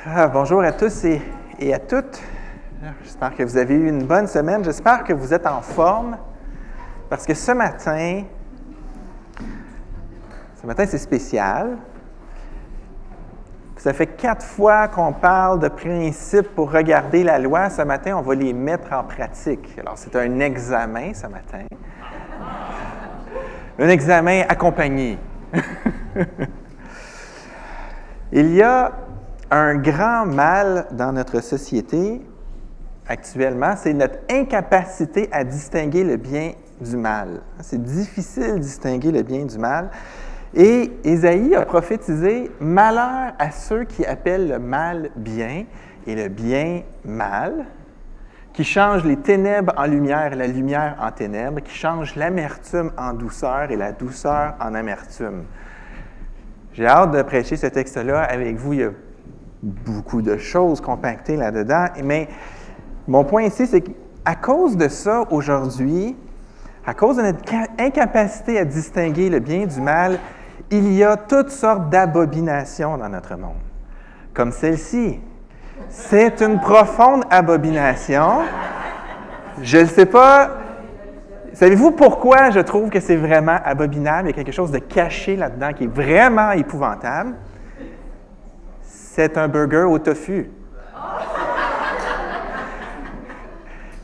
Bonjour à tous et à toutes. J'espère que vous avez eu une bonne semaine. J'espère que vous êtes en forme parce que ce matin, c'est spécial. Ça fait 4 fois qu'on parle de principes pour regarder la loi. Ce matin, on va les mettre en pratique. Alors, c'est un examen ce matin. Un examen accompagné. Il y a un grand mal dans notre société actuellement, c'est notre incapacité à distinguer le bien du mal. C'est difficile de distinguer le bien du mal. Et Ésaïe a prophétisé « Malheur à ceux qui appellent le mal bien et le bien mal, qui changent les ténèbres en lumière et la lumière en ténèbres, qui changent l'amertume en douceur et la douceur en amertume. » J'ai hâte de prêcher ce texte-là avec vous. Il y a beaucoup de choses compactées là-dedans, mais mon point ici, c'est qu'à cause de ça, aujourd'hui, à cause de notre incapacité à distinguer le bien du mal, il y a toutes sortes d'abominations dans notre monde, comme celle-ci. C'est une profonde abomination. Je ne sais pas. Savez-vous pourquoi je trouve que c'est vraiment abominable? Il y a quelque chose de caché là-dedans qui est vraiment épouvantable. C'est un burger au tofu.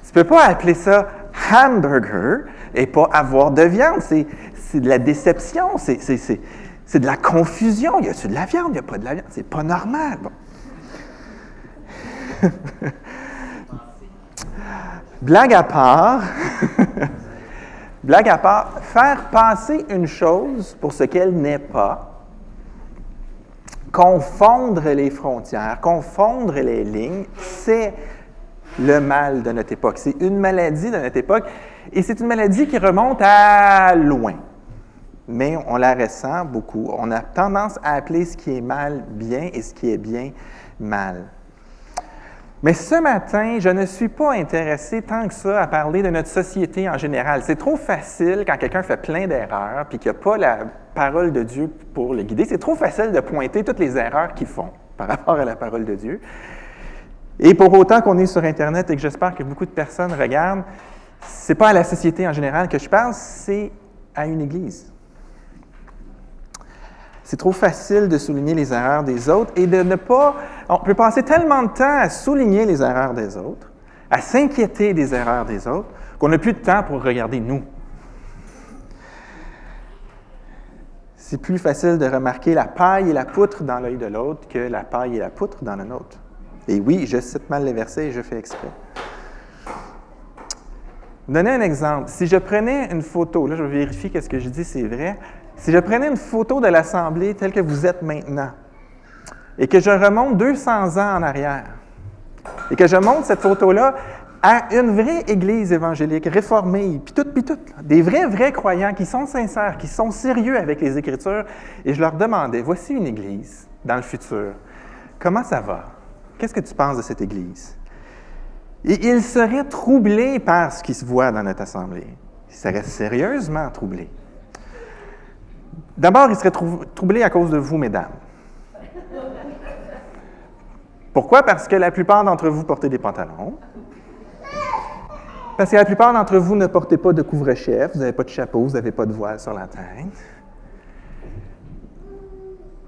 Tu ne peux pas appeler ça hamburger et pas avoir de viande. C'est de la déception, c'est de la confusion. Y a-t-il de la viande? Il n'y a pas de la viande. C'est pas normal. Bon. Blague à part, faire passer une chose pour ce qu'elle n'est pas, confondre les frontières, confondre les lignes, c'est le mal de notre époque. C'est une maladie de notre époque et c'est une maladie qui remonte à loin. Mais on la ressent beaucoup. On a tendance à appeler ce qui est mal bien et ce qui est bien mal. Mais ce matin, je ne suis pas intéressé tant que ça à parler de notre société en général. C'est trop facile quand quelqu'un fait plein d'erreurs et qu'il n'y a pas la parole de Dieu pour le guider. C'est trop facile de pointer toutes les erreurs qu'ils font par rapport à la parole de Dieu. Et pour autant qu'on est sur Internet et que j'espère que beaucoup de personnes regardent, ce n'est pas à la société en général que je parle, c'est à une Église. C'est trop facile de souligner les erreurs des autres et de ne pas... On peut passer tellement de temps à souligner les erreurs des autres, à s'inquiéter des erreurs des autres, qu'on n'a plus de temps pour regarder nous. C'est plus facile de remarquer la paille et la poutre dans l'œil de l'autre que la paille et la poutre dans le nôtre. Et oui, je cite mal les versets et je fais exprès. Donner un exemple. Si je prenais une photo, là je vais vérifier que ce que je dis c'est vrai. Si je prenais une photo de l'Assemblée telle que vous êtes maintenant et que je remonte 200 ans en arrière et que je montre cette photo-là à une vraie Église évangélique, réformée, puis tout, des vrais croyants qui sont sincères, qui sont sérieux avec les Écritures, et je leur demandais, voici une Église dans le futur, comment ça va? Qu'est-ce que tu penses de cette Église? Et ils seraient troublés par ce qui se voit dans notre Assemblée. Ils seraient sérieusement troublés. D'abord, ils seraient troublés à cause de vous, mesdames. Pourquoi? Parce que la plupart d'entre vous portez des pantalons. Parce que la plupart d'entre vous ne portez pas de couvre-chef, vous n'avez pas de chapeau, vous n'avez pas de voile sur la tête.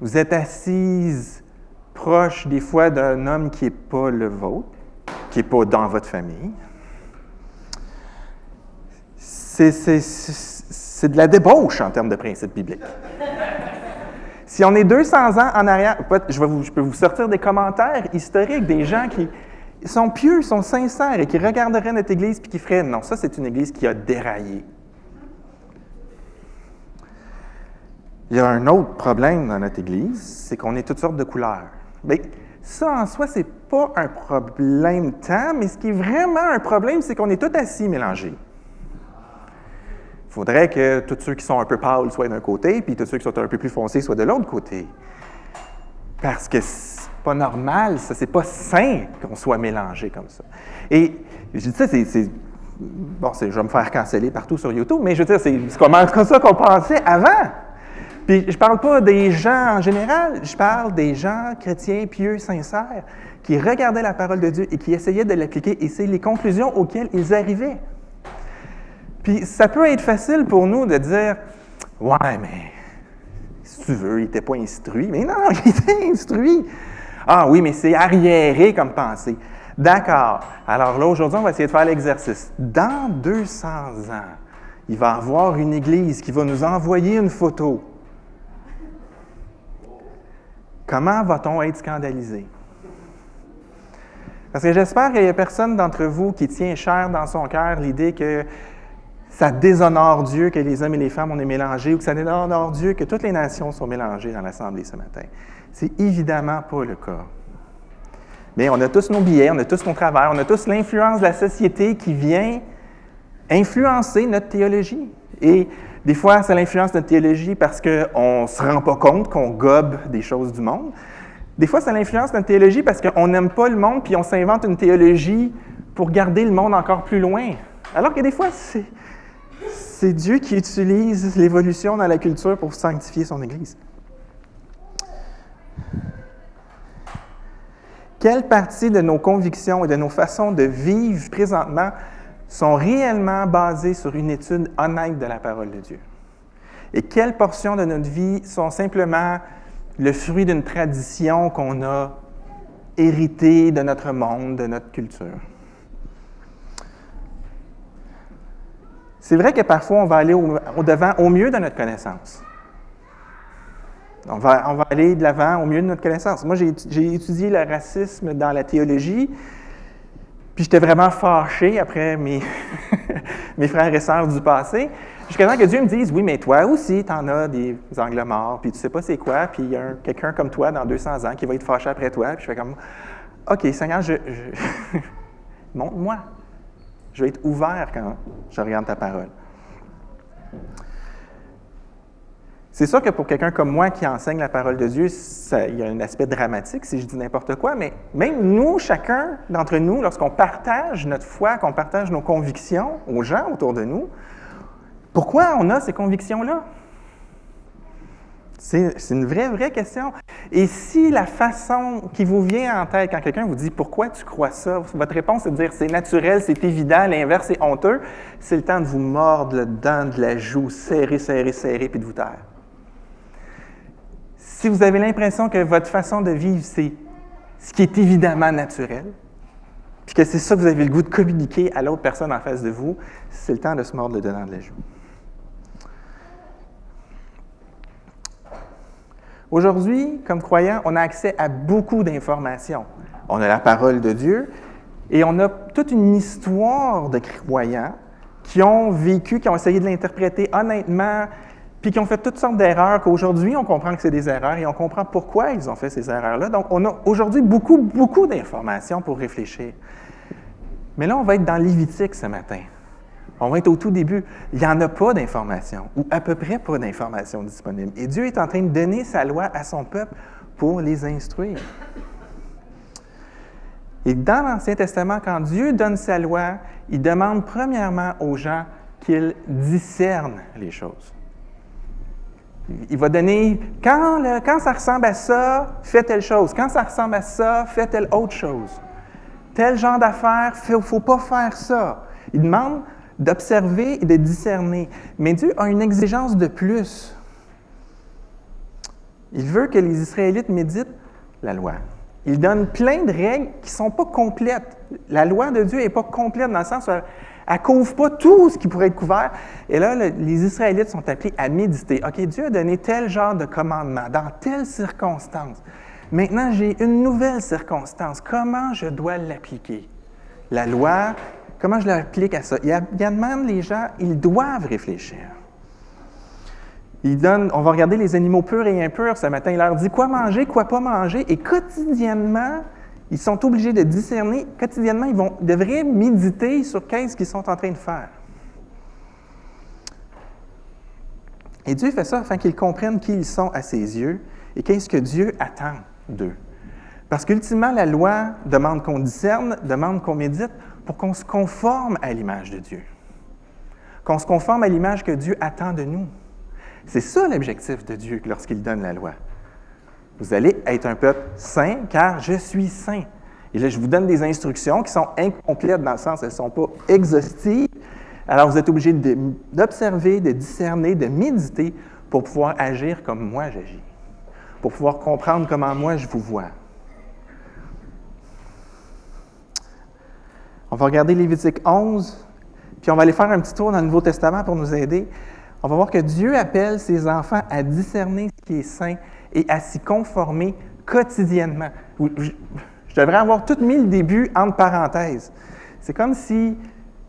Vous êtes assises proche des fois d'un homme qui n'est pas le vôtre, qui n'est pas dans votre famille. C'est de la débauche en termes de principes bibliques. Si on est 200 ans en arrière, je peux vous sortir des commentaires historiques des gens qui sont pieux, sont sincères et qui regarderaient notre Église et qui feraient « Non, ça c'est une Église qui a déraillé ». Il y a un autre problème dans notre Église, c'est qu'on est toutes sortes de couleurs. Bien, ça, en soi, c'est pas un problème tant, mais ce qui est vraiment un problème, c'est qu'on est tous assis mélangés. Il faudrait que tous ceux qui sont un peu pâles soient d'un côté, puis tous ceux qui sont un peu plus foncés soient de l'autre côté. Parce que c'est pas normal, ça, c'est pas sain qu'on soit mélangés comme ça. Et je dis ça, je vais me faire canceller partout sur YouTube, mais je veux dire, c'est comme ça qu'on pensait avant. Puis je parle pas des gens en général, je parle des gens chrétiens, pieux, sincères, qui regardaient la parole de Dieu et qui essayaient de l'appliquer, et c'est les conclusions auxquelles ils arrivaient. Puis ça peut être facile pour nous de dire « Ouais, mais si tu veux, il n'était pas instruit. » Mais non, il était instruit. « Ah oui, mais c'est arriéré comme pensée. » D'accord. Alors là, aujourd'hui, on va essayer de faire l'exercice. Dans 200 ans, il va y avoir une église qui va nous envoyer une photo. Comment va-t-on être scandalisé? Parce que j'espère qu'il n'y a personne d'entre vous qui tient cher dans son cœur l'idée que ça déshonore Dieu que les hommes et les femmes, on est mélangés, ou que ça déshonore Dieu que toutes les nations sont mélangées dans l'Assemblée ce matin. C'est évidemment pas le cas. Mais on a tous nos biais, on a tous nos travers, on a tous l'influence de la société qui vient influencer notre théologie. Et des fois, c'est l'influence de notre théologie parce qu'on ne se rend pas compte qu'on gobe des choses du monde. Des fois, c'est l'influence de notre théologie parce qu'on n'aime pas le monde puis on s'invente une théologie pour garder le monde encore plus loin. Alors que des fois, c'est Dieu qui utilise l'évolution dans la culture pour sanctifier son Église. Quelle partie de nos convictions et de nos façons de vivre présentement sont réellement basées sur une étude honnête de la parole de Dieu? Et quelles portions de notre vie sont simplement le fruit d'une tradition qu'on a héritée de notre monde, de notre culture? C'est vrai que parfois, on va aller au-devant au mieux de notre connaissance. On va aller de l'avant au mieux de notre connaissance. Moi, j'ai étudié le racisme dans la théologie, puis j'étais vraiment fâché après mes frères et sœurs du passé, jusqu'à temps que Dieu me dise « Oui, mais toi aussi, tu en as des angles morts, puis tu sais pas c'est quoi, puis il y a quelqu'un comme toi dans 200 ans qui va être fâché après toi. » Puis je fais comme « OK, Seigneur, montre-moi. Je vais être ouvert quand je regarde ta parole. » C'est sûr que pour quelqu'un comme moi qui enseigne la parole de Dieu, il y a un aspect dramatique si je dis n'importe quoi, mais même nous, chacun d'entre nous, lorsqu'on partage notre foi, qu'on partage nos convictions aux gens autour de nous, pourquoi on a ces convictions-là? C'est une vraie question. Et si la façon qui vous vient en tête quand quelqu'un vous dit « Pourquoi tu crois ça? » Votre réponse est de dire « C'est naturel, c'est évident, l'inverse est honteux », c'est le temps de vous mordre le dent de la joue, serrer, puis de vous taire. Si vous avez l'impression que votre façon de vivre, c'est ce qui est évidemment naturel, puis que c'est ça que vous avez le goût de communiquer à l'autre personne en face de vous, c'est le temps de se mordre le dent de la joue. Aujourd'hui, comme croyants, on a accès à beaucoup d'informations. On a la parole de Dieu et on a toute une histoire de croyants qui ont vécu, qui ont essayé de l'interpréter honnêtement, puis qui ont fait toutes sortes d'erreurs, qu'aujourd'hui, on comprend que c'est des erreurs et on comprend pourquoi ils ont fait ces erreurs-là. Donc, on a aujourd'hui beaucoup d'informations pour réfléchir. Mais là, on va être dans Lévitique ce matin. On va être au tout début. Il n'y en a pas d'informations, ou à peu près pas d'informations disponibles. Et Dieu est en train de donner sa loi à son peuple pour les instruire. Et dans l'Ancien Testament, quand Dieu donne sa loi, il demande premièrement aux gens qu'ils discernent les choses. Il va donner, quand ça ressemble à ça, fais telle chose. Quand ça ressemble à ça, fais telle autre chose. Tel genre d'affaires, il ne faut pas faire ça. Il demande d'observer et de discerner. Mais Dieu a une exigence de plus. Il veut que les Israélites méditent la loi. Il donne plein de règles qui ne sont pas complètes. La loi de Dieu n'est pas complète dans le sens où elle ne couvre pas tout ce qui pourrait être couvert. Et là, les Israélites sont appelés à méditer. OK, Dieu a donné tel genre de commandement, dans telle circonstance. Maintenant, j'ai une nouvelle circonstance. Comment je dois l'appliquer? La loi, comment je l'applique à ça? Il demande les gens, ils doivent réfléchir. On va regarder les animaux purs et impurs ce matin. Il leur dit quoi manger, quoi pas manger. Et quotidiennement, ils sont obligés de discerner. Quotidiennement, ils devraient méditer sur qu'est-ce qu'ils sont en train de faire. Et Dieu fait ça afin qu'ils comprennent qui ils sont à ses yeux et qu'est-ce que Dieu attend d'eux. Parce qu'ultimement, la loi demande qu'on discerne, demande qu'on médite pour qu'on se conforme à l'image de Dieu. Qu'on se conforme à l'image que Dieu attend de nous. C'est ça l'objectif de Dieu lorsqu'il donne la loi. Vous allez être un peuple saint, car je suis saint. Et là, je vous donne des instructions qui sont incomplètes dans le sens, elles ne sont pas exhaustives. Alors, vous êtes obligé d'observer, de discerner, de méditer pour pouvoir agir comme moi j'agis, pour pouvoir comprendre comment moi je vous vois. On va regarder Lévitique 11, puis on va aller faire un petit tour dans le Nouveau Testament pour nous aider. On va voir que Dieu appelle ses enfants à discerner ce qui est saint et à s'y conformer quotidiennement. Je devrais avoir tout mis le début entre parenthèses. C'est comme si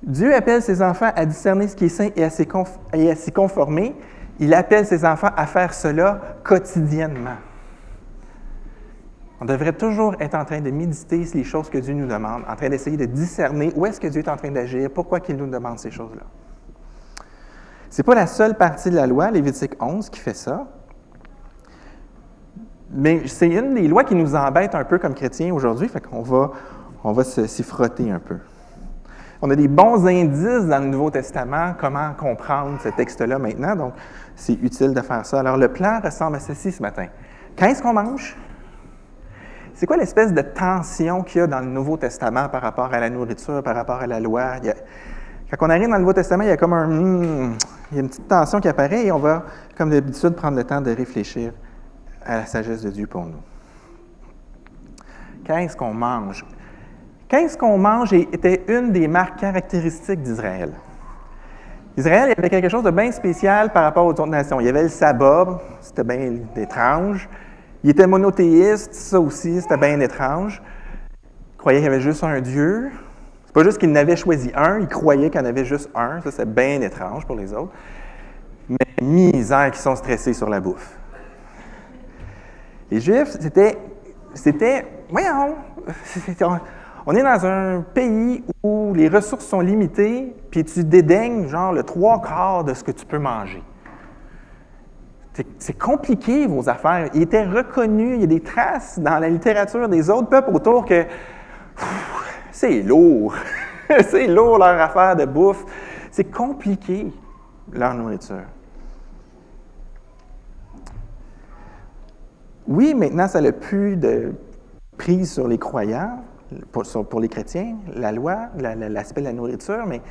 Dieu appelle ses enfants à discerner ce qui est saint et à s'y conformer. Il appelle ses enfants à faire cela quotidiennement. On devrait toujours être en train de méditer les choses que Dieu nous demande, en train d'essayer de discerner où est-ce que Dieu est en train d'agir, pourquoi il nous demande ces choses-là. Ce n'est pas la seule partie de la loi, Lévitique 11, qui fait ça. Mais c'est une des lois qui nous embête un peu comme chrétiens aujourd'hui, fait qu'on va s'y frotter un peu. On a des bons indices dans le Nouveau Testament, comment comprendre ce texte-là maintenant, donc c'est utile de faire ça. Alors le plan ressemble à ceci ce matin. Qu'est-ce qu'on mange? C'est quoi l'espèce de tension qu'il y a dans le Nouveau Testament par rapport à la nourriture, par rapport à la loi? Quand on arrive dans le Nouveau Testament, il y a comme il y a une petite tension qui apparaît et on va, comme d'habitude, prendre le temps de réfléchir à la sagesse de Dieu pour nous. Qu'est-ce qu'on mange? Qu'est-ce qu'on mange était une des marques caractéristiques d'Israël. Israël, il y avait quelque chose de bien spécial par rapport aux autres nations. Il y avait le sabbat, c'était bien étrange. Il était monothéiste, ça aussi, c'était bien étrange. Il croyait qu'il y avait juste un Dieu. C'est pas juste qu'il n'avait choisi un, il croyait qu'il y en avait juste un. Ça, c'est bien étrange pour les autres. Mais misère qui sont stressés sur la bouffe. Les Juifs, voyons, on est dans un pays où les ressources sont limitées, puis tu dédaignes genre le 3/4 de ce que tu peux manger. C'est compliqué, vos affaires. Ils étaient reconnus, il y a des traces dans la littérature des autres peuples autour que c'est lourd. C'est lourd leur affaire de bouffe. C'est compliqué, leur nourriture. Oui, maintenant, ça n'a plus de prise sur les croyants, pour les chrétiens, la loi, l'aspect de la nourriture, mais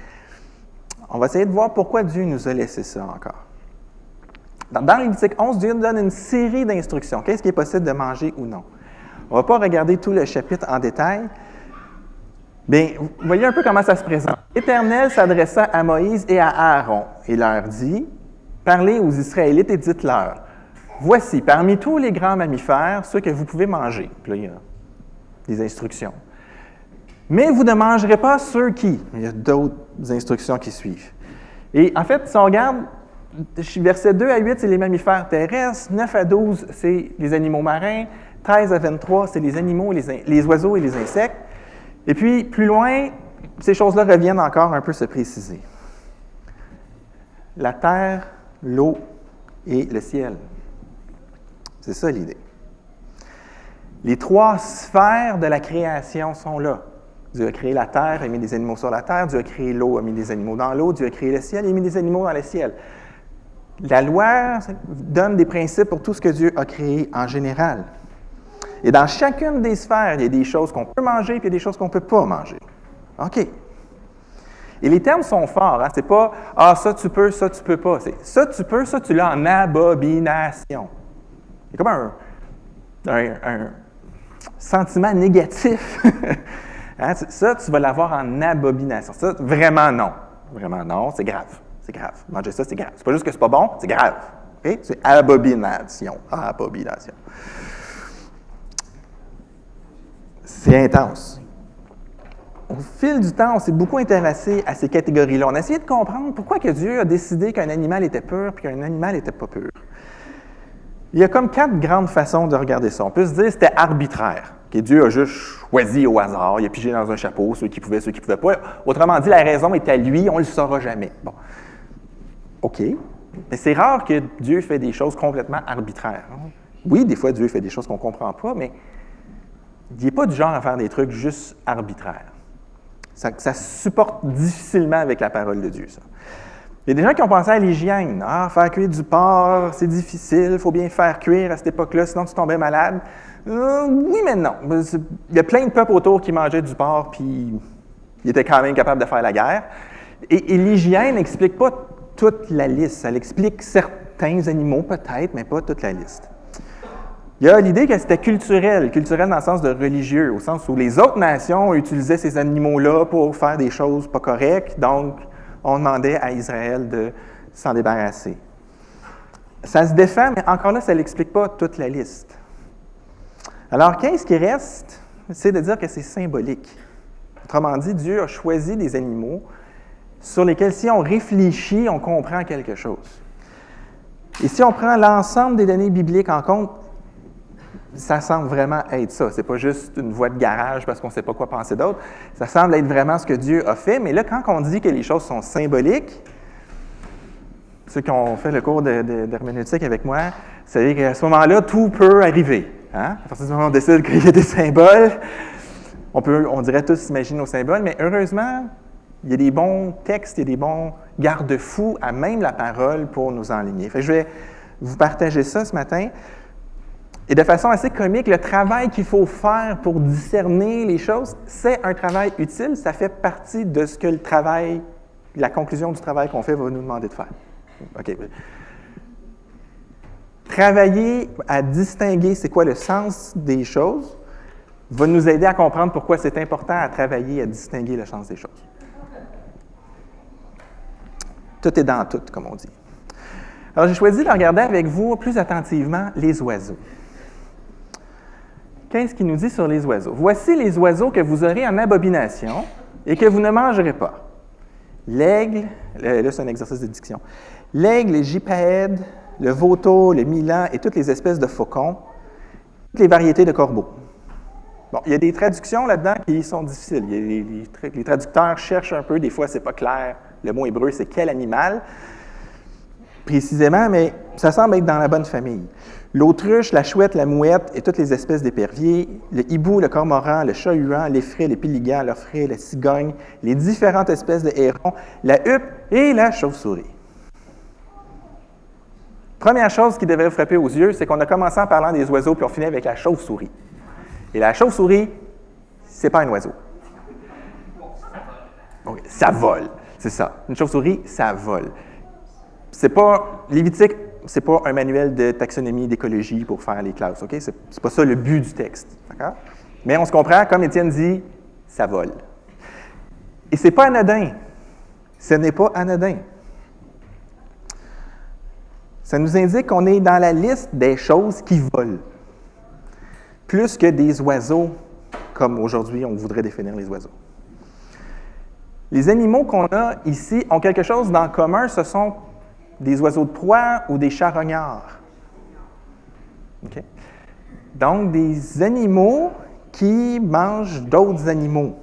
on va essayer de voir pourquoi Dieu nous a laissé ça encore. Dans Lévitique 11, Dieu nous donne une série d'instructions. Qu'est-ce qui est possible de manger ou non? On ne va pas regarder tout le chapitre en détail. Bien, vous voyez un peu comment ça se présente. L'Éternel s'adressa à Moïse et à Aaron et leur dit, « Parlez aux Israélites et dites-leur, voici, parmi tous les grands mammifères, ceux que vous pouvez manger. » Puis là, il y a des instructions. « Mais vous ne mangerez pas ceux qui... » Il y a d'autres instructions qui suivent. Et en fait, si on regarde, versets 2 à 8, c'est les mammifères terrestres, 9 à 12, c'est les animaux marins, 13 à 23, c'est les animaux, les oiseaux et les insectes. Et puis, plus loin, ces choses-là reviennent encore un peu se préciser. La terre, l'eau et le ciel. C'est ça l'idée. Les 3 sphères de la création sont là. Dieu a créé la terre, a mis des animaux sur la terre. Dieu a créé l'eau, a mis des animaux dans l'eau. Dieu a créé le ciel, il a mis des animaux dans le ciel. La loi donne des principes pour tout ce que Dieu a créé en général. Et dans chacune des sphères, il y a des choses qu'on peut manger et il y a des choses qu'on ne peut pas manger. OK. Et les termes sont forts. Hein? C'est pas « Ah, ça tu peux, ça tu peux pas ». C'est « Ça tu peux, ça tu l'as en abomination ». C'est comme un sentiment négatif. Hein? Ça, tu vas l'avoir en abomination. Ça, vraiment non. Vraiment non, c'est grave. C'est grave. Manger ça, c'est grave. C'est pas juste que c'est pas bon, c'est grave. Okay? C'est abomination. Abomination. C'est intense. Au fil du temps, on s'est beaucoup intéressé à ces catégories-là. On a essayé de comprendre pourquoi que Dieu a décidé qu'un animal était pur et qu'un animal n'était pas pur. Il y a comme 4 grandes façons de regarder ça. On peut se dire que c'était arbitraire. Que Dieu a juste choisi au hasard. Il a pigé dans un chapeau ceux qui pouvaient, ceux qui ne pouvaient pas. Autrement dit, la raison est à lui, on ne le saura jamais. Bon. OK. Mais c'est rare que Dieu fait des choses complètement arbitraires. Oui, des fois, Dieu fait des choses qu'on ne comprend pas, mais il n'est pas du genre à faire des trucs juste arbitraires. Ça se supporte difficilement avec la parole de Dieu, ça. Il y a des gens qui ont pensé à l'hygiène. Ah, faire cuire du porc, c'est difficile, il faut bien faire cuire à cette époque-là, sinon tu tombais malade. Oui, mais non. Il y a plein de peuples autour qui mangeaient du porc, puis ils étaient quand même capables de faire la guerre. Et l'hygiène n'explique pas toute la liste. Elle explique certains animaux, peut-être, mais pas toute la liste. Il y a l'idée que c'était culturel dans le sens de religieux, au sens où les autres nations utilisaient ces animaux-là pour faire des choses pas correctes, donc on demandait à Israël de s'en débarrasser. Ça se défend, mais encore là, ça n'explique pas toute la liste. Alors, qu'est-ce qui reste? C'est de dire que c'est symbolique. Autrement dit, Dieu a choisi des animaux sur lesquels, si on réfléchit, on comprend quelque chose. Et si on prend l'ensemble des données bibliques en compte, ça semble vraiment être ça. Ce n'est pas juste une voie de garage parce qu'on ne sait pas quoi penser d'autre. Ça semble être vraiment ce que Dieu a fait. Mais là, quand on dit que les choses sont symboliques, ceux qui ont fait le cours d'herméneutique avec moi, vous savez qu'à ce moment-là, tout peut arriver. Hein? À partir du moment où on décide qu'il y a des symboles, on dirait tous imaginer nos symboles, mais heureusement, il y a des bons textes, il y a des bons garde-fous à même la parole pour nous enligner. Fait que je vais vous partager ça ce matin. Et de façon assez comique, le travail qu'il faut faire pour discerner les choses, c'est un travail utile. Ça fait partie de ce que la conclusion du travail qu'on fait va nous demander de faire. OK. Travailler à distinguer c'est quoi le sens des choses va nous aider à comprendre pourquoi c'est important à travailler à distinguer le sens des choses. Tout est dans tout, comme on dit. Alors, j'ai choisi de regarder avec vous plus attentivement les oiseaux. Qu'est-ce qu'il nous dit sur les oiseaux? Voici les oiseaux que vous aurez en abomination et que vous ne mangerez pas. L'aigle, là c'est un exercice de diction, l'aigle, les gypaèdes, le vautour, le milan et toutes les espèces de faucons, toutes les variétés de corbeaux. Bon, il y a des traductions là-dedans qui sont difficiles. Les traducteurs cherchent un peu, des fois c'est pas clair. Le mot hébreu, c'est quel animal, précisément, mais ça semble être dans la bonne famille. L'autruche, la chouette, la mouette et toutes les espèces d'éperviers, le hibou, le cormoran, le chat-huant, l'effret, les péligans, l'orfraie, la cigogne, les différentes espèces de hérons, la huppe et la chauve-souris. Première chose qui devrait frapper aux yeux, c'est qu'on a commencé en parlant des oiseaux, puis on finit avec la chauve-souris. Et la chauve-souris, c'est pas un oiseau. Okay, ça vole, c'est ça. Une chauve-souris, ça vole. C'est pas Lévitique, c'est pas un manuel de taxonomie, d'écologie pour faire les classes, OK? C'est pas ça le but du texte, d'accord? Mais on se comprend, comme Étienne dit, ça vole. Et c'est pas anodin. Ce n'est pas anodin. Ça nous indique qu'on est dans la liste des choses qui volent, plus que des oiseaux, comme aujourd'hui on voudrait définir les oiseaux. Les animaux qu'on a ici ont quelque chose d'en commun, ce sont des oiseaux de proie ou des charognards. Okay? Donc, des animaux qui mangent d'autres animaux,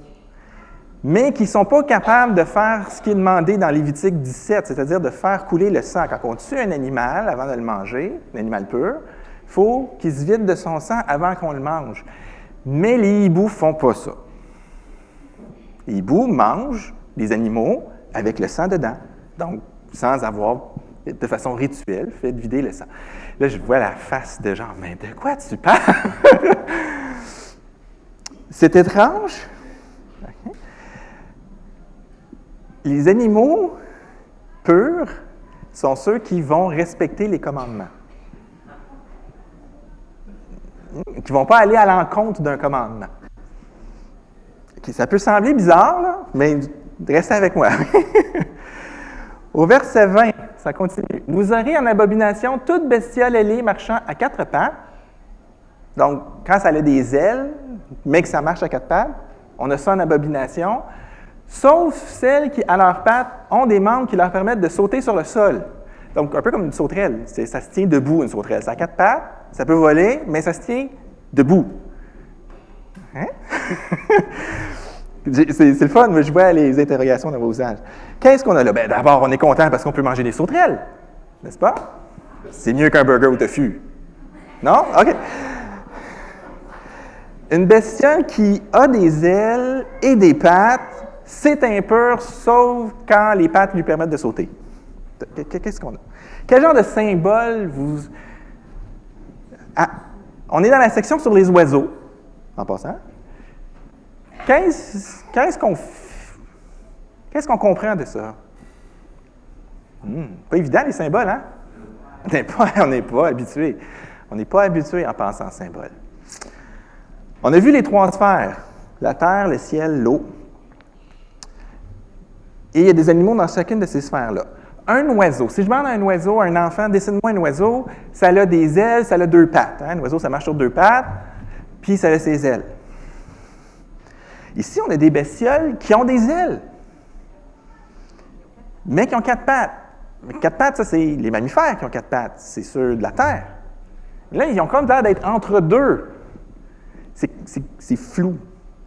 mais qui ne sont pas capables de faire ce qui est demandé dans Lévitique 17, c'est-à-dire de faire couler le sang. Quand on tue un animal avant de le manger, un animal pur, il faut qu'il se vide de son sang avant qu'on le mange. Mais les hiboux ne font pas ça. Les hiboux mangent des animaux avec le sang dedans, donc sans avoir, de façon rituelle, fait vider le sang. Là, je vois la face de genre, mais de quoi tu parles? C'est étrange. Okay. Les animaux purs sont ceux qui vont respecter les commandements. Qui ne vont pas aller à l'encontre d'un commandement. Okay, ça peut sembler bizarre, là, mais restez avec moi. Au verset 20, ça continue. « Vous aurez en abomination toute bestiole ailée marchant à quatre pattes. » Donc, quand ça a des ailes, mais que ça marche à quatre pattes, on a ça en abomination, sauf celles qui, à leurs pattes, ont des membres qui leur permettent de sauter sur le sol. Donc, un peu comme une sauterelle. Ça se tient debout, une sauterelle. Ça a quatre pattes, ça peut voler, mais ça se tient debout. Hein? C'est le fun, mais je vois les interrogations dans vos visages. Qu'est-ce qu'on a là? Bien, d'abord, on est content parce qu'on peut manger des sauterelles, n'est-ce pas? C'est mieux qu'un burger au tofu. Non? OK. Une bestiole qui a des ailes et des pattes, c'est impur, sauf quand les pattes lui permettent de sauter. Qu'est-ce qu'on a? Quel genre de symbole vous... Ah, on est dans la section sur les oiseaux, en passant. Qu'est-ce qu'on comprend de ça? Pas évident, les symboles, hein? On n'est pas habitué. On n'est pas habitué en pensant en symboles. On a vu les trois sphères, la terre, le ciel, l'eau. Et il y a des animaux dans chacune de ces sphères-là. Un oiseau, si je demande à un oiseau, à un enfant, dessine-moi un oiseau, ça a des ailes, ça a deux pattes. Hein? Un oiseau, ça marche sur deux pattes, puis ça a ses ailes. Ici, on a des bestioles qui ont des ailes, mais qui ont quatre pattes. Quatre pattes, ça, c'est les mammifères qui ont quatre pattes. C'est ceux de la terre. Là, ils ont comme l'air d'être entre deux. C'est flou,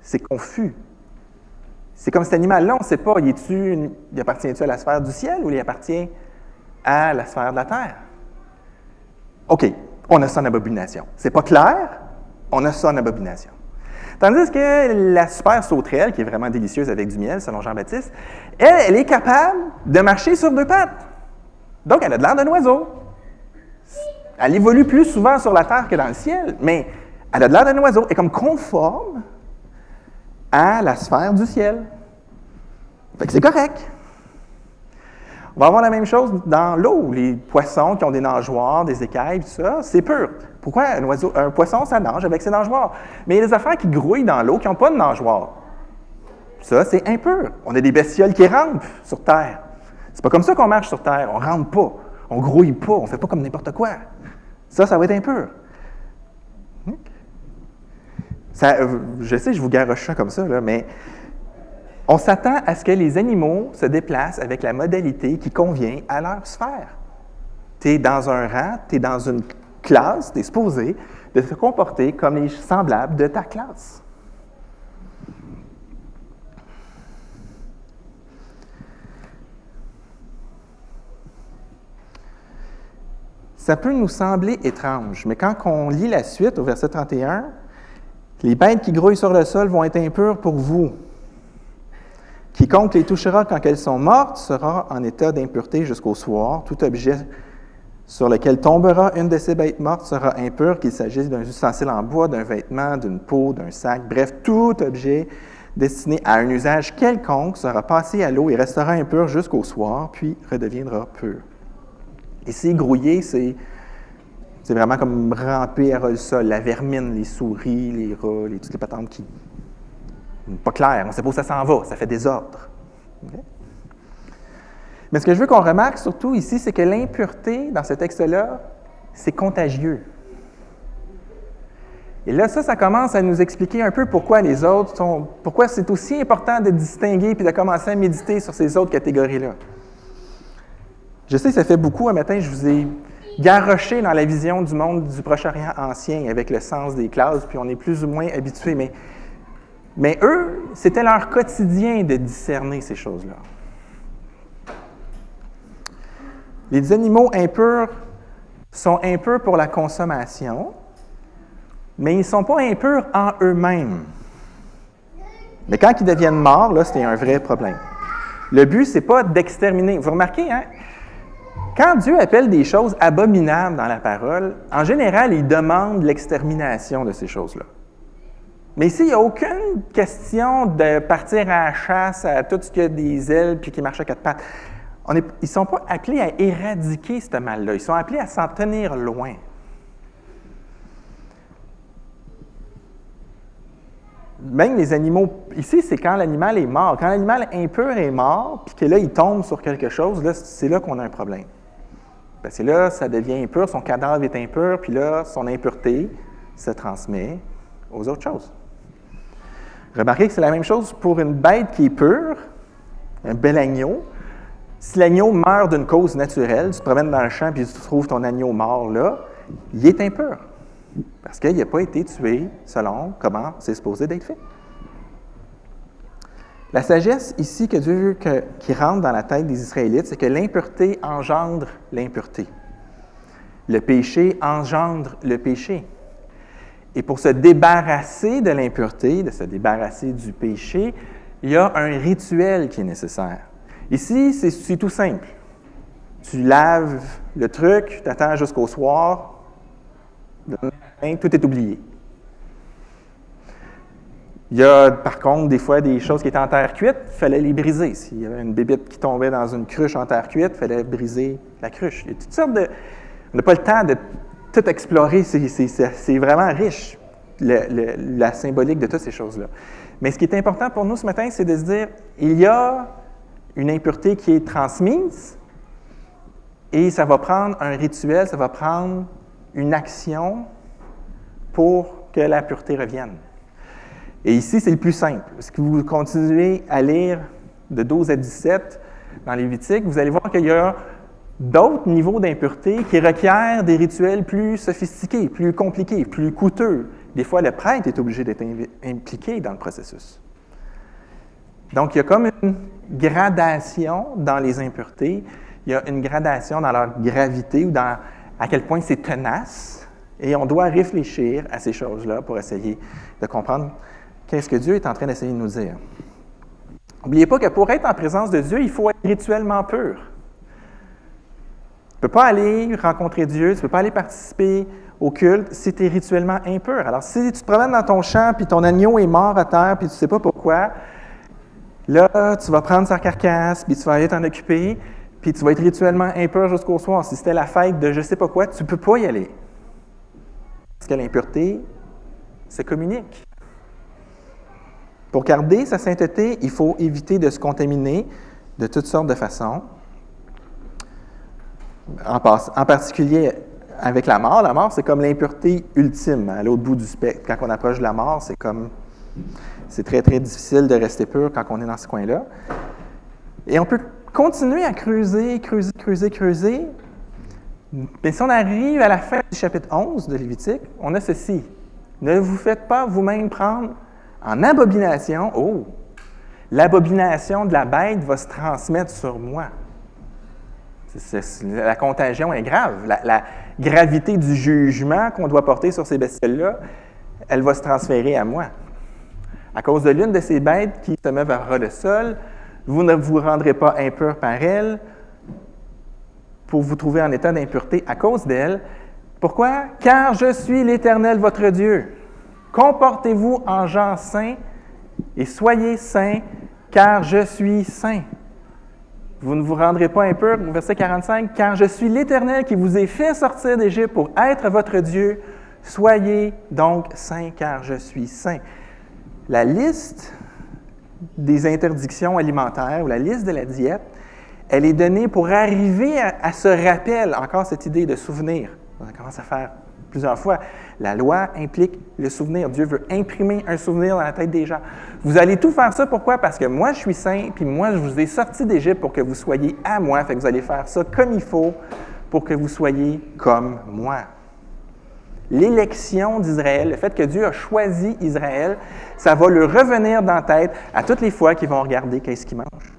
c'est confus. C'est comme cet animal-là, on ne sait pas, il appartient-tu à la sphère du ciel ou il appartient à la sphère de la terre? OK, on a ça en abomination. C'est pas clair, on a ça en abomination. Tandis que la super sauterelle, qui est vraiment délicieuse avec du miel, selon Jean-Baptiste, elle est capable de marcher sur deux pattes. Donc, elle a de l'air d'un oiseau. Elle évolue plus souvent sur la terre que dans le ciel, mais elle a de l'air d'un oiseau. Elle est comme conforme à la sphère du ciel. Fait que c'est correct. On va avoir la même chose dans l'eau. Les poissons qui ont des nageoires, des écailles, tout ça, c'est pur. Pourquoi un poisson, ça nage avec ses nageoires? Mais il y a des affaires qui grouillent dans l'eau qui n'ont pas de nageoires. Ça, c'est impur. On a des bestioles qui rampent sur Terre. C'est pas comme ça qu'on marche sur Terre. On ne rampe pas. On ne grouille pas. On ne fait pas comme n'importe quoi. Ça va être impur. Ça, je sais, je vous garoche ça comme ça, là, mais on s'attend à ce que les animaux se déplacent avec la modalité qui convient à leur sphère. Tu es dans un rang, tu es dans une classe, tu es supposé de te comporter comme les semblables de ta classe. Ça peut nous sembler étrange, mais quand on lit la suite au verset 31, les bêtes qui grouillent sur le sol vont être impures pour vous. Quiconque les touchera quand elles sont mortes sera en état d'impureté jusqu'au soir. Tout objet sur lequel tombera une de ces bêtes mortes sera impur, qu'il s'agisse d'un ustensile en bois, d'un vêtement, d'une peau, d'un sac. Bref, tout objet destiné à un usage quelconque sera passé à l'eau et restera impur jusqu'au soir, puis redeviendra pur. Ici, grouiller, c'est vraiment comme ramper à le sol, la vermine, les souris, les rats, toutes les patentes qui... Pas clair, on ne sait pas où ça s'en va, ça fait désordre. Okay? Mais ce que je veux qu'on remarque surtout ici, c'est que l'impureté, dans ce texte-là, c'est contagieux. Et là, ça commence à nous expliquer un peu pourquoi pourquoi c'est aussi important de distinguer puis de commencer à méditer sur ces autres catégories-là. Je sais que ça fait beaucoup, un matin, je vous ai garroché dans la vision du monde du Proche-Orient ancien avec le sens des classes, puis on est plus ou moins habitués, mais eux, c'était leur quotidien de discerner ces choses-là. Les animaux impurs sont impurs pour la consommation, mais ils ne sont pas impurs en eux-mêmes. Mais quand ils deviennent morts, là, c'est un vrai problème. Le but, ce n'est pas d'exterminer. Vous remarquez, hein? Quand Dieu appelle des choses abominables dans la parole, en général, il demande l'extermination de ces choses-là. Mais ici, il n'y a aucune question de partir à la chasse à tout ce qui a des ailes puis qui marche à quatre pattes. Ils ne sont pas appelés à éradiquer ce mal-là. Ils sont appelés à s'en tenir loin. Même les animaux, ici, c'est quand l'animal est mort. Quand l'animal impur est mort, puis que là, il tombe sur quelque chose, là, c'est là qu'on a un problème. Parce que là, ça devient impur, son cadavre est impur, puis là, son impureté se transmet aux autres choses. Remarquez que c'est la même chose pour une bête qui est pure, un bel agneau. Si l'agneau meurt d'une cause naturelle, tu te promènes dans le champ puis tu trouves ton agneau mort là, il est impur. Parce qu'il n'a pas été tué selon comment c'est supposé d'être fait. La sagesse ici que Dieu veut qui rentre dans la tête des Israélites, c'est que l'impureté engendre l'impureté. Le péché engendre le péché. Et pour se débarrasser de l'impureté, de se débarrasser du péché, il y a un rituel qui est nécessaire. Ici, c'est tout simple. Tu laves le truc, tu attends jusqu'au soir, le matin, tout est oublié. Il y a, par contre, des fois, des choses qui étaient en terre cuite, il fallait les briser. S'il y avait une bébite qui tombait dans une cruche en terre cuite, il fallait briser la cruche. Il y a toutes sortes de... On n'a pas le temps de tout explorer, c'est vraiment riche, la symbolique de toutes ces choses-là. Mais ce qui est important pour nous ce matin, c'est de se dire, il y a une impureté qui est transmise, et ça va prendre un rituel, ça va prendre une action pour que la pureté revienne. Et ici, c'est le plus simple. Si vous continuez à lire de 12 à 17 dans Lévitique, vous allez voir qu'il y a d'autres niveaux d'impureté qui requièrent des rituels plus sophistiqués, plus compliqués, plus coûteux. Des fois, le prêtre est obligé d'être impliqué dans le processus. Donc, il y a comme une gradation dans les impuretés. Il y a une gradation dans leur gravité ou dans à quel point c'est tenace. Et on doit réfléchir à ces choses-là pour essayer de comprendre qu'est-ce que Dieu est en train d'essayer de nous dire. N'oubliez pas que pour être en présence de Dieu, il faut être rituellement pur. Tu ne peux pas aller rencontrer Dieu, tu ne peux pas aller participer au culte si tu es rituellement impur. Alors, si tu te promènes dans ton champ, puis ton agneau est mort à terre, puis tu ne sais pas pourquoi, là, tu vas prendre sa carcasse, puis tu vas aller t'en occuper, puis tu vas être rituellement impur jusqu'au soir. Si c'était la fête de je ne sais pas quoi, tu ne peux pas y aller. Parce que l'impureté se communique. Pour garder sa sainteté, il faut éviter de se contaminer de toutes sortes de façons. En particulier avec la mort. La mort, c'est comme l'impureté ultime, à l'autre bout du spectre. Quand on approche de la mort, c'est très, très difficile de rester pur quand on est dans ce coin-là. Et on peut continuer à creuser. Mais si on arrive à la fin du chapitre 11 de Lévitique, on a ceci. Ne vous faites pas vous-même prendre en abomination. Oh! L'abomination de la bête va se transmettre sur moi. La contagion est grave. La gravité du jugement qu'on doit porter sur ces bestioles-là, elle va se transférer à moi. À cause de l'une de ces bêtes qui se met vers le sol, vous ne vous rendrez pas impur par elle pour vous trouver en état d'impureté à cause d'elle. Pourquoi? Car je suis l'Éternel, votre Dieu. Comportez-vous en gens saints et soyez saints, car je suis saint. Vous ne vous rendrez pas impur, verset 45, car je suis l'Éternel qui vous ai fait sortir d'Égypte pour être votre Dieu. Soyez donc saints, car je suis saint. La liste des interdictions alimentaires ou la liste de la diète, elle est donnée pour arriver à ce rappel, encore cette idée de souvenir. On commence à faire plusieurs fois. La loi implique le souvenir. Dieu veut imprimer un souvenir dans la tête des gens. Vous allez tout faire ça, pourquoi? Parce que moi, je suis saint, puis moi, je vous ai sorti d'Égypte pour que vous soyez à moi. Fait que vous allez faire ça comme il faut pour que vous soyez comme moi. L'élection d'Israël, le fait que Dieu a choisi Israël, ça va leur revenir dans la tête à toutes les fois qu'ils vont regarder qu'est-ce qu'ils mangent.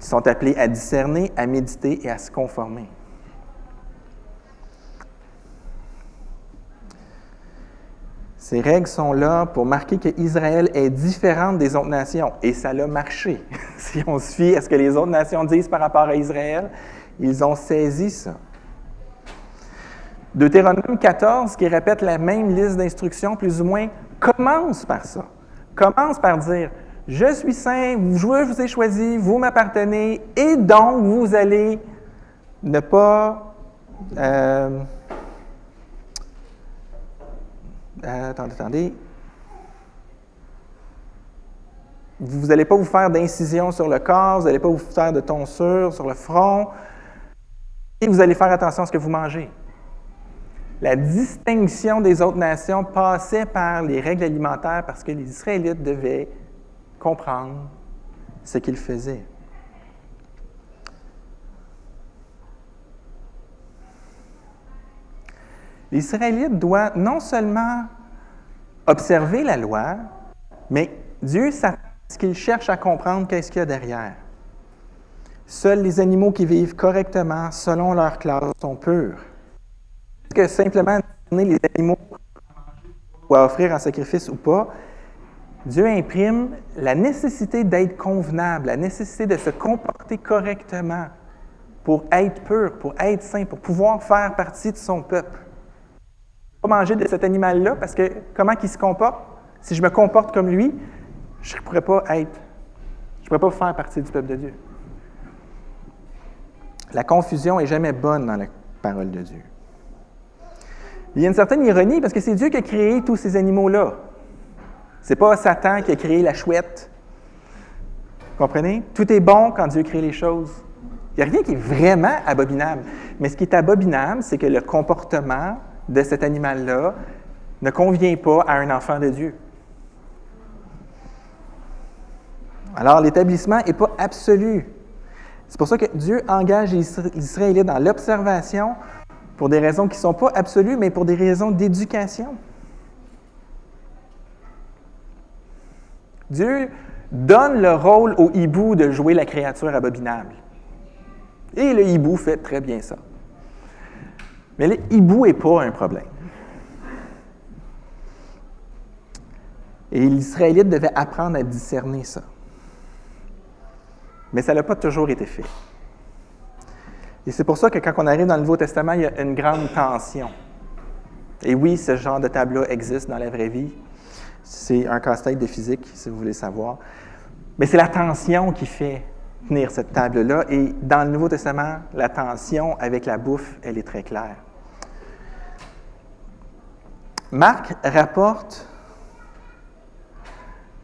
Ils sont appelés à discerner, à méditer et à se conformer. Ces règles sont là pour marquer qu'Israël est différente des autres nations. Et ça a marché. Si on se fie à ce que les autres nations disent par rapport à Israël, ils ont saisi ça. Deutéronome 14, qui répète la même liste d'instructions, plus ou moins, commence par ça. Commence par dire « Je suis saint, je vous ai choisi, vous m'appartenez, et donc vous allez ne pas... Attendez. Vous n'allez pas vous faire d'incision sur le corps, vous n'allez pas vous faire de tonsure sur le front, et vous allez faire attention à ce que vous mangez. » La distinction des autres nations passait par les règles alimentaires parce que les Israélites devaient comprendre ce qu'ils faisaient. Les Israélites doivent non seulement observer la loi, mais Dieu s'attend à ce qu'ils cherchent à comprendre qu'est-ce qu'il y a derrière. Seuls les animaux qui vivent correctement selon leur classe sont purs. Que simplement donner les animaux ou à offrir en sacrifice ou pas, Dieu imprime la nécessité d'être convenable, la nécessité de se comporter correctement pour être pur, pour être saint, pour pouvoir faire partie de son peuple. Pas manger de cet animal-là parce que comment il se comporte? Si je me comporte comme lui, je ne pourrais pas faire partie du peuple de Dieu. La confusion n'est jamais bonne dans la parole de Dieu. Il y a une certaine ironie parce que c'est Dieu qui a créé tous ces animaux-là. Ce n'est pas Satan qui a créé la chouette. Vous comprenez? Tout est bon quand Dieu crée les choses. Il n'y a rien qui est vraiment abominable. Mais ce qui est abominable, c'est que le comportement de cet animal-là ne convient pas à un enfant de Dieu. Alors, l'établissement n'est pas absolu. C'est pour ça que Dieu engage les Israélites dans l'observation pour des raisons qui ne sont pas absolues, mais pour des raisons d'éducation. Dieu donne le rôle au hibou de jouer la créature abominable. Et le hibou fait très bien ça. Mais le hibou n'est pas un problème. Et les Israélites devaient apprendre à discerner ça. Mais ça n'a pas toujours été fait. Et c'est pour ça que quand on arrive dans le Nouveau Testament, il y a une grande tension. Et oui, ce genre de tableau existe dans la vraie vie. C'est un casse-tête de physique, si vous voulez savoir. Mais c'est la tension qui fait tenir cette table-là. Et dans le Nouveau Testament, la tension avec la bouffe, elle est très claire. Marc rapporte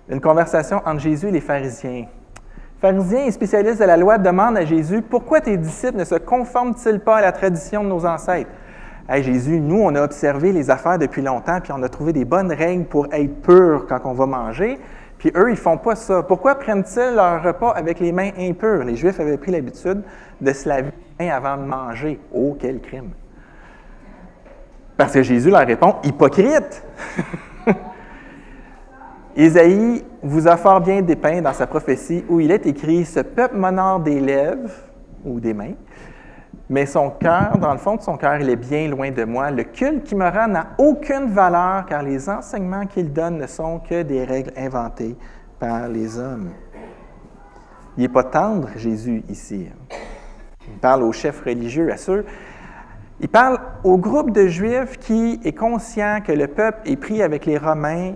une conversation entre Jésus et les pharisiens. Les pharisiens et spécialistes de la loi demandent à Jésus « Pourquoi tes disciples ne se conforment-ils pas à la tradition de nos ancêtres? » Hey, Jésus, nous, on a observé les affaires depuis longtemps, puis on a trouvé des bonnes règles pour être purs quand on va manger, puis eux, ils ne font pas ça. Pourquoi prennent-ils leur repas avec les mains impures? Les Juifs avaient pris l'habitude de se laver les mains avant de manger. Oh, quel crime! Parce que Jésus leur répond « Hypocrite! » Ésaïe vous a fort bien dépeint dans sa prophétie où il est écrit « Ce peuple m'honore des lèvres ou des mains, mais son cœur, dans le fond de son cœur, il est bien loin de moi. Le culte qu'il me rend n'a aucune valeur car les enseignements qu'il donne ne sont que des règles inventées par les hommes. » Il n'est pas tendre, Jésus, ici. Il parle aux chefs religieux, à ceux. Il parle au groupe de Juifs qui est conscient que le peuple est pris avec les Romains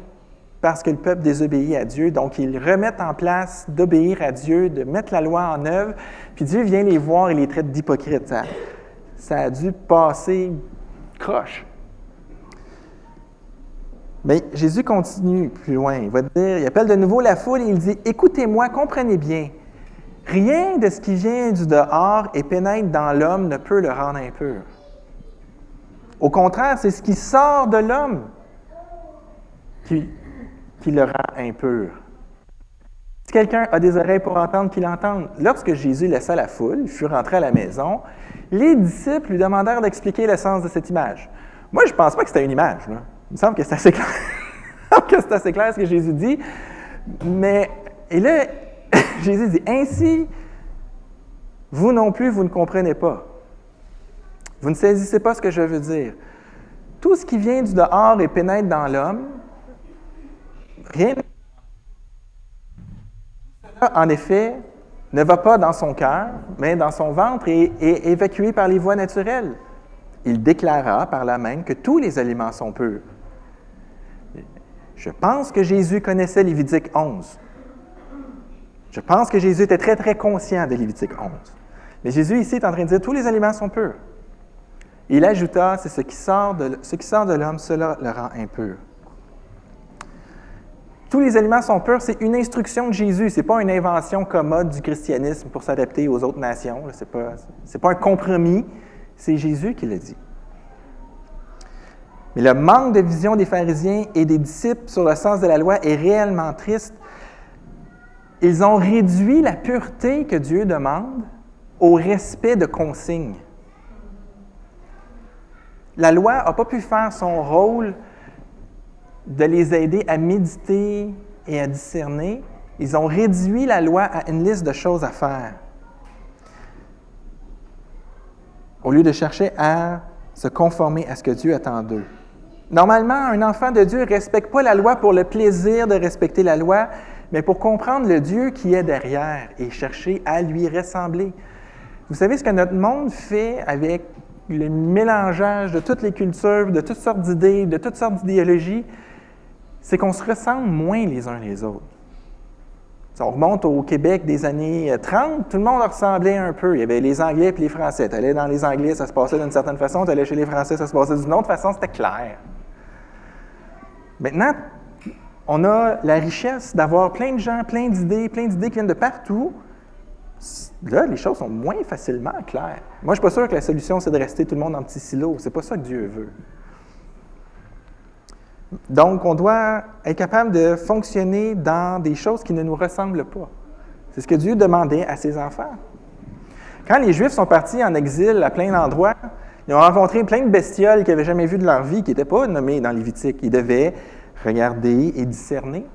parce que le peuple désobéit à Dieu. Donc, ils remettent en place d'obéir à Dieu, de mettre la loi en œuvre. Puis Dieu vient les voir et les traite d'hypocrites. Ça a dû passer croche. Mais Jésus continue plus loin. Il appelle de nouveau la foule et il dit « Écoutez-moi, comprenez bien. Rien de ce qui vient du dehors et pénètre dans l'homme ne peut le rendre impur. Au contraire, c'est ce qui sort de l'homme qui le rend impur. Si quelqu'un a des oreilles pour entendre, qu'il entende. » Lorsque Jésus laissa la foule, il fut rentré à la maison, les disciples lui demandèrent d'expliquer le sens de cette image. Moi, je ne pense pas que c'était une image. Là. Il me semble que c'est assez clair. C'est assez clair ce que Jésus dit. Et là, Jésus dit, « Ainsi, vous non plus, vous ne comprenez pas. Vous ne saisissez pas ce que je veux dire. Tout ce qui vient du dehors et pénètre dans l'homme, rien en effet, ne va pas dans son cœur, mais dans son ventre et est évacué par les voies naturelles. Il déclara par là même que tous les aliments sont purs. » Je pense que Jésus connaissait Lévitique 11. Je pense que Jésus était très, très conscient de Lévitique 11. Mais Jésus, ici, est en train de dire « Tous les aliments sont purs. » Il ajouta « C'est ce qui sort de l'homme, cela le rend impur. » Tous les aliments sont purs, c'est une instruction de Jésus. Ce n'est pas une invention commode du christianisme pour s'adapter aux autres nations. Ce n'est pas un compromis. C'est Jésus qui l'a dit. Mais le manque de vision des pharisiens et des disciples sur le sens de la loi est réellement triste. Ils ont réduit la pureté que Dieu demande au respect de consignes. La loi n'a pas pu faire son rôle de les aider à méditer et à discerner. Ils ont réduit la loi à une liste de choses à faire, au lieu de chercher à se conformer à ce que Dieu attend d'eux. Normalement, un enfant de Dieu ne respecte pas la loi pour le plaisir de respecter la loi, mais pour comprendre le Dieu qui est derrière et chercher à lui ressembler. Vous savez ce que notre monde fait avec le mélangeage de toutes les cultures, de toutes sortes d'idées, de toutes sortes d'idéologies? C'est qu'on se ressemble moins les uns les autres. Si on remonte au Québec des années 30, tout le monde ressemblait un peu. Il y avait les Anglais et les Français. Tu allais dans les Anglais, ça se passait d'une certaine façon. Tu allais chez les Français, ça se passait d'une autre façon. C'était clair. Maintenant, on a la richesse d'avoir plein de gens, plein d'idées qui viennent de partout. Là, les choses sont moins facilement claires. Moi, je ne suis pas sûr que la solution, c'est de rester tout le monde en petits silos. Ce n'est pas ça que Dieu veut. Donc, on doit être capable de fonctionner dans des choses qui ne nous ressemblent pas. C'est ce que Dieu demandait à ses enfants. Quand les Juifs sont partis en exil à plein d'endroits, ils ont rencontré plein de bestioles qu'ils n'avaient jamais vues de leur vie, qui n'étaient pas nommées dans Lévitique. Ils devaient regarder et discerner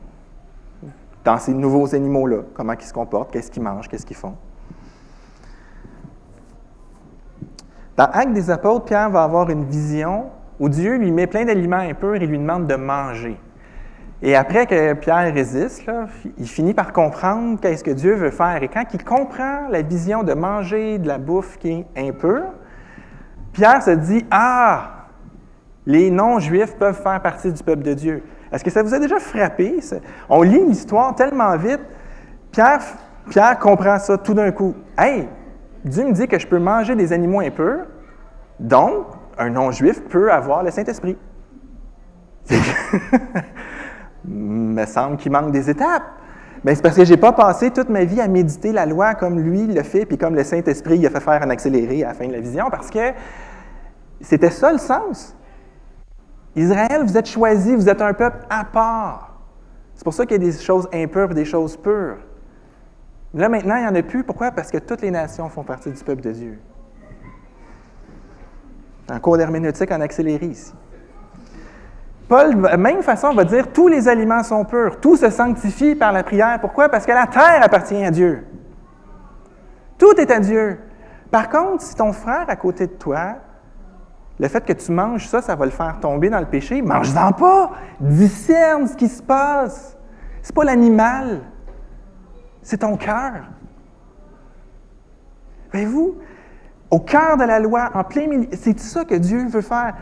dans ces nouveaux animaux-là, comment ils se comportent, qu'est-ce qu'ils mangent, qu'est-ce qu'ils font. Dans Actes des Apôtres, Pierre va avoir une vision où Dieu lui met plein d'aliments impurs et lui demande de manger. Et après que Pierre résiste, là, il finit par comprendre qu'est-ce que Dieu veut faire. Et quand il comprend la vision de manger de la bouffe qui est impure, Pierre se dit « Ah, les non-juifs peuvent faire partie du peuple de Dieu. » Est-ce que ça vous a déjà frappé? On lit l'histoire tellement vite. Pierre comprend ça tout d'un coup. « Hey, Dieu me dit que je peux manger des animaux impurs, donc un non-juif peut avoir le Saint-Esprit. » Me semble qu'il manque des étapes. Mais c'est parce que je n'ai pas passé toute ma vie à méditer la loi comme lui le fait, puis comme le Saint-Esprit il a fait faire en accéléré à la fin de la vision, parce que c'était ça le sens. Israël, vous êtes choisis, vous êtes un peuple à part. C'est pour ça qu'il y a des choses impures et des choses pures. Là, maintenant, il n'y en a plus. Pourquoi? Parce que toutes les nations font partie du peuple de Dieu. Un cours d'herméneutique en accéléré ici. Paul, de la même façon, va dire « Tous les aliments sont purs, tout se sanctifie par la prière. » Pourquoi? Parce que la terre appartient à Dieu. Tout est à Dieu. Par contre, si ton frère à côté de toi, le fait que tu manges ça, ça va le faire tomber dans le péché, mange-en pas! Discerne ce qui se passe. C'est pas l'animal, c'est ton cœur. Voyez-vous, au cœur de la loi, en plein milieu, c'est ça que Dieu veut faire.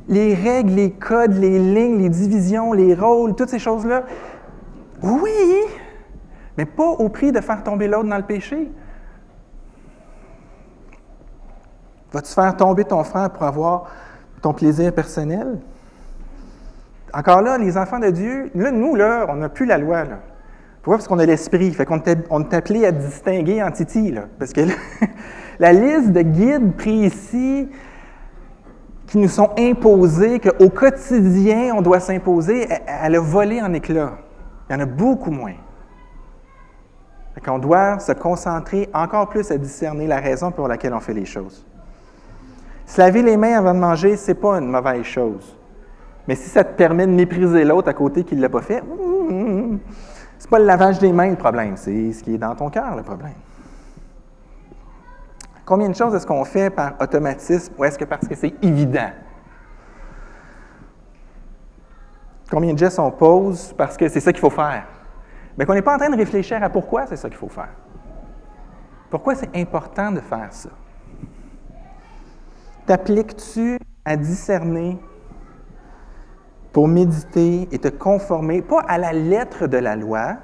Les règles, les codes, les lignes, les divisions, les rôles, toutes ces choses-là. Oui, mais pas au prix de faire tomber l'autre dans le péché. Vas-tu faire tomber ton frère pour avoir ton plaisir personnel? Encore là, les enfants de Dieu, là, nous, là, on n'a plus la loi, là. Pourquoi? Parce qu'on a l'esprit. Fait qu'on est appelé à distinguer en titi, là. Parce que là, la liste de guides précis qui nous sont imposés, qu'au quotidien, on doit s'imposer, elle a volé en éclats. Il y en a beaucoup moins. Fait qu'on doit se concentrer encore plus à discerner la raison pour laquelle on fait les choses. Se laver les mains avant de manger, ce n'est pas une mauvaise chose. Mais si ça te permet de mépriser l'autre à côté qui ne l'a pas fait, c'est pas le lavage des mains le problème, c'est ce qui est dans ton cœur le problème. Combien de choses est-ce qu'on fait par automatisme ou est-ce que parce que c'est évident? Combien de gestes on pose parce que c'est ça qu'il faut faire? Bien qu'on n'est pas en train de réfléchir à pourquoi c'est ça qu'il faut faire. Pourquoi c'est important de faire ça? T'appliques-tu à discerner pour méditer et te conformer, pas à la lettre de la loi,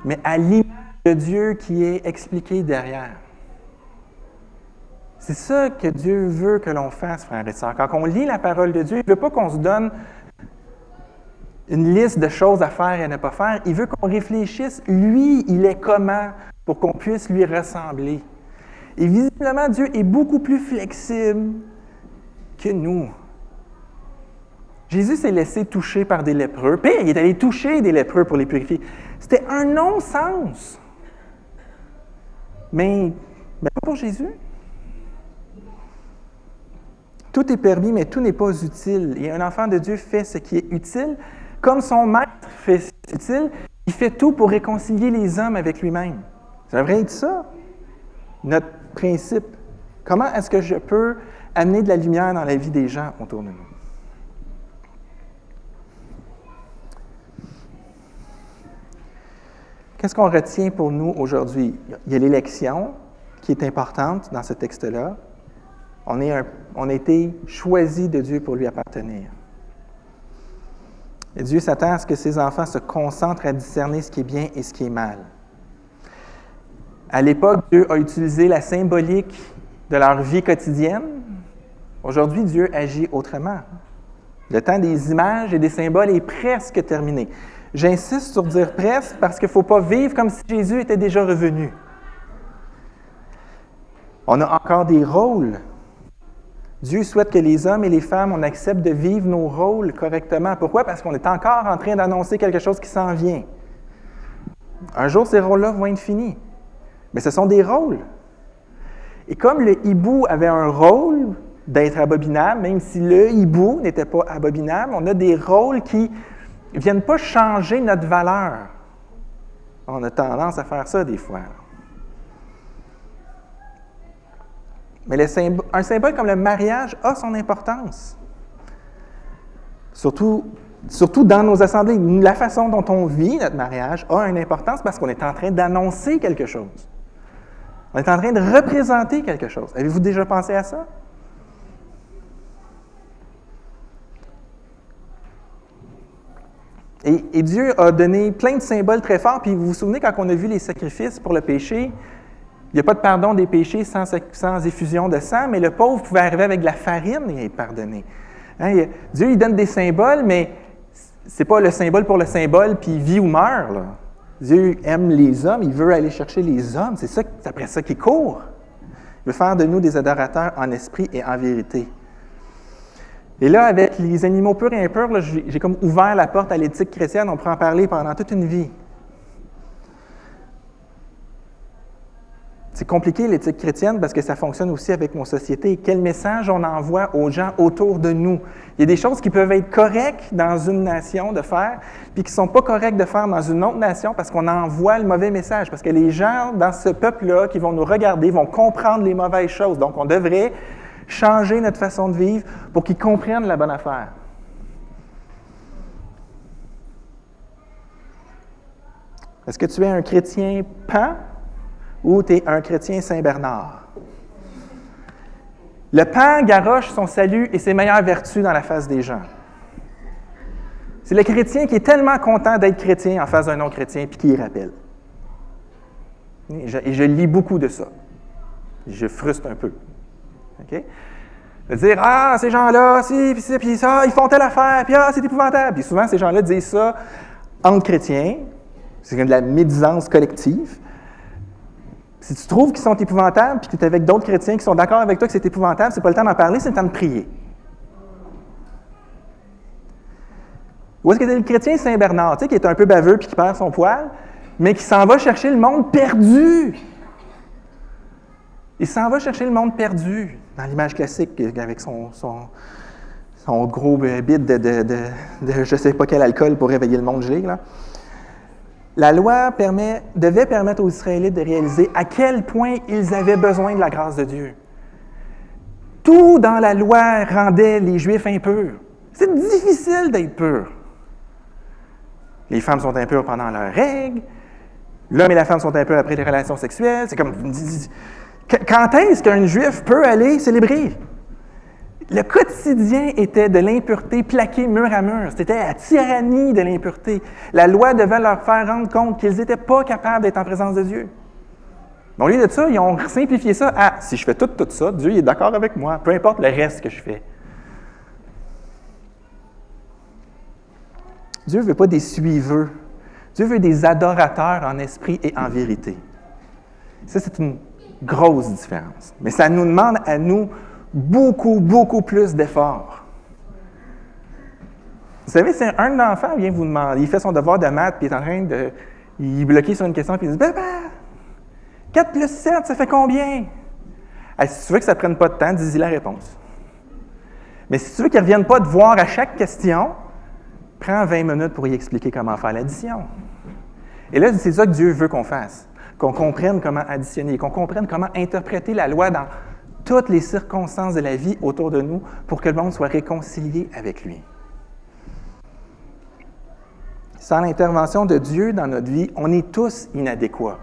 mais à l'image de Dieu qui est expliquée derrière? C'est ça que Dieu veut que l'on fasse, frères et sœurs. Quand on lit la parole de Dieu, il ne veut pas qu'on se donne une liste de choses à faire et à ne pas faire. Il veut qu'on réfléchisse, lui, il est comment, pour qu'on puisse lui ressembler. Et visiblement, Dieu est beaucoup plus flexible que nous. Jésus s'est laissé toucher par des lépreux. Pire, il est allé toucher des lépreux pour les purifier. C'était un non-sens. Mais pas pour Jésus. Tout est permis, mais tout n'est pas utile. Et un enfant de Dieu fait ce qui est utile. Comme son maître fait ce qui est utile, il fait tout pour réconcilier les hommes avec lui-même. Ça devrait être ça, notre principe. Comment est-ce que je peux amener de la lumière dans la vie des gens autour de nous? Qu'est-ce qu'on retient pour nous aujourd'hui? Il y a l'élection, qui est importante dans ce texte-là. On a été choisi de Dieu pour lui appartenir. Et Dieu s'attend à ce que ses enfants se concentrent à discerner ce qui est bien et ce qui est mal. À l'époque, Dieu a utilisé la symbolique de leur vie quotidienne. Aujourd'hui, Dieu agit autrement. Le temps des images et des symboles est presque terminé. J'insiste sur dire presque parce qu'il ne faut pas vivre comme si Jésus était déjà revenu. On a encore des rôles. Dieu souhaite que les hommes et les femmes, on accepte de vivre nos rôles correctement. Pourquoi? Parce qu'on est encore en train d'annoncer quelque chose qui s'en vient. Un jour, ces rôles-là vont être finis. Mais ce sont des rôles. Et comme le hibou avait un rôle d'être abominable, même si le hibou n'était pas abominable, on a des rôles qui ne viennent pas changer notre valeur. On a tendance à faire ça des fois. Mais un symbole comme le mariage a son importance. Surtout dans nos assemblées. La façon dont on vit notre mariage a une importance parce qu'on est en train d'annoncer quelque chose. On est en train de représenter quelque chose. Avez-vous déjà pensé à ça? Et Dieu a donné plein de symboles très forts. Puis vous vous souvenez, quand on a vu les sacrifices pour le péché, il n'y a pas de pardon des péchés sans effusion de sang, mais le pauvre pouvait arriver avec de la farine et être pardonné. Hein, Dieu, il donne des symboles, mais ce n'est pas le symbole pour le symbole, puis vit ou meurt. Là. Dieu aime les hommes, il veut aller chercher les hommes. C'est après ça qu'il court. Il veut faire de nous des adorateurs en esprit et en vérité. Et là, avec les animaux purs et impurs, là, j'ai comme ouvert la porte à l'éthique chrétienne. On pourrait en parler pendant toute une vie. C'est compliqué, l'éthique chrétienne, parce que ça fonctionne aussi avec nos sociétés. Quel message on envoie aux gens autour de nous? Il y a des choses qui peuvent être correctes dans une nation de faire, puis qui ne sont pas correctes de faire dans une autre nation parce qu'on envoie le mauvais message. Parce que les gens dans ce peuple-là qui vont nous regarder vont comprendre les mauvaises choses. Donc, on devrait changer notre façon de vivre pour qu'ils comprennent la bonne affaire. Est-ce que tu es un chrétien pan ou tu es un chrétien Saint-Bernard? Le pan garoche son salut et ses meilleures vertus dans la face des gens. C'est le chrétien qui est tellement content d'être chrétien en face d'un non-chrétien puis qui y rappelle. Et je lis beaucoup de ça. Je frustre un peu. OK? De dire, ah, ces gens-là, puis ça, ils font telle affaire, puis ah, c'est épouvantable. Puis souvent, ces gens-là disent ça entre chrétiens. C'est comme de la médisance collective. Si tu trouves qu'ils sont épouvantables, puis que tu es avec d'autres chrétiens qui sont d'accord avec toi que c'est épouvantable, c'est pas le temps d'en parler, c'est le temps de prier. Ou est-ce que tu es le chrétien Saint-Bernard, tu sais, qui est un peu baveux puis qui perd son poil, mais qui s'en va chercher le monde perdu? Il s'en va chercher le monde perdu, dans l'image classique, avec son gros bide de je ne sais pas quel alcool pour réveiller le monde G, là. La loi devait permettre aux Israélites de réaliser à quel point ils avaient besoin de la grâce de Dieu. Tout dans la loi rendait les Juifs impurs. C'est difficile d'être pur. Les femmes sont impures pendant leurs règles. L'homme et la femme sont impurs après les relations sexuelles. C'est comme... Quand est-ce qu'un Juif peut aller célébrer? Le quotidien était de l'impureté plaquée mur à mur. C'était la tyrannie de l'impureté. La loi devait leur faire rendre compte qu'ils n'étaient pas capables d'être en présence de Dieu. Mais au lieu de ça, ils ont simplifié ça à « si je fais tout ça, Dieu il est d'accord avec moi, peu importe le reste que je fais. » Dieu ne veut pas des suiveux. Dieu veut des adorateurs en esprit et en vérité. Ça, c'est une grosse différence. Mais ça nous demande à nous beaucoup, beaucoup plus d'efforts. Vous savez, c'est un enfant vient vous demander, il fait son devoir de maths, puis il est en train de... Il est bloqué sur une question, puis il dit « Papa, 4 plus 7, ça fait combien? » Si tu veux que ça ne prenne pas de temps, dis-y la réponse. Mais si tu veux qu'il ne revienne pas te voir à chaque question, prends 20 minutes pour y expliquer comment faire l'addition. Et là, c'est ça que Dieu veut qu'on fasse, qu'on comprenne comment additionner, qu'on comprenne comment interpréter la loi dans toutes les circonstances de la vie autour de nous pour que le monde soit réconcilié avec lui. Sans l'intervention de Dieu dans notre vie, on est tous inadéquats.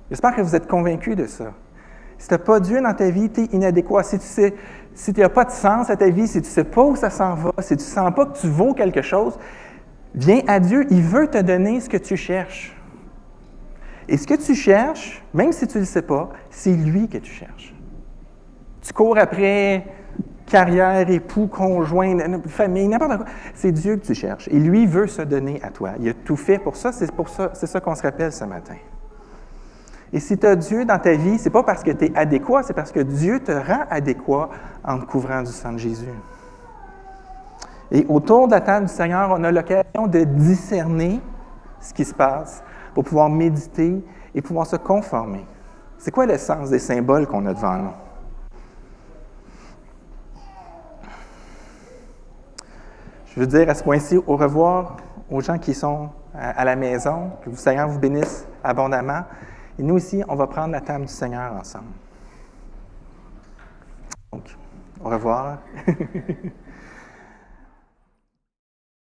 J'espère que vous êtes convaincus de ça. Si tu n'as pas Dieu dans ta vie, tu es inadéquat. Si tu n'as pas de sens à ta vie, si tu ne sais pas où ça s'en va, si tu ne sens pas que tu vaux quelque chose, viens à Dieu. Il veut te donner ce que tu cherches. Et ce que tu cherches, même si tu ne le sais pas, c'est lui que tu cherches. Tu cours après carrière, époux, conjoint, famille, n'importe quoi. C'est Dieu que tu cherches. Et lui veut se donner à toi. Il a tout fait pour ça. C'est ça qu'on se rappelle ce matin. Et si tu as Dieu dans ta vie, ce n'est pas parce que tu es adéquat, c'est parce que Dieu te rend adéquat en te couvrant du sang de Jésus. Et autour de la table du Seigneur, on a l'occasion de discerner ce qui se passe pour pouvoir méditer et pouvoir se conformer. C'est quoi le sens des symboles qu'on a devant nous? Je veux dire à ce point-ci au revoir aux gens qui sont à la maison, que le Seigneur vous bénisse abondamment. Et nous ici, on va prendre la table du Seigneur ensemble. Donc, au revoir.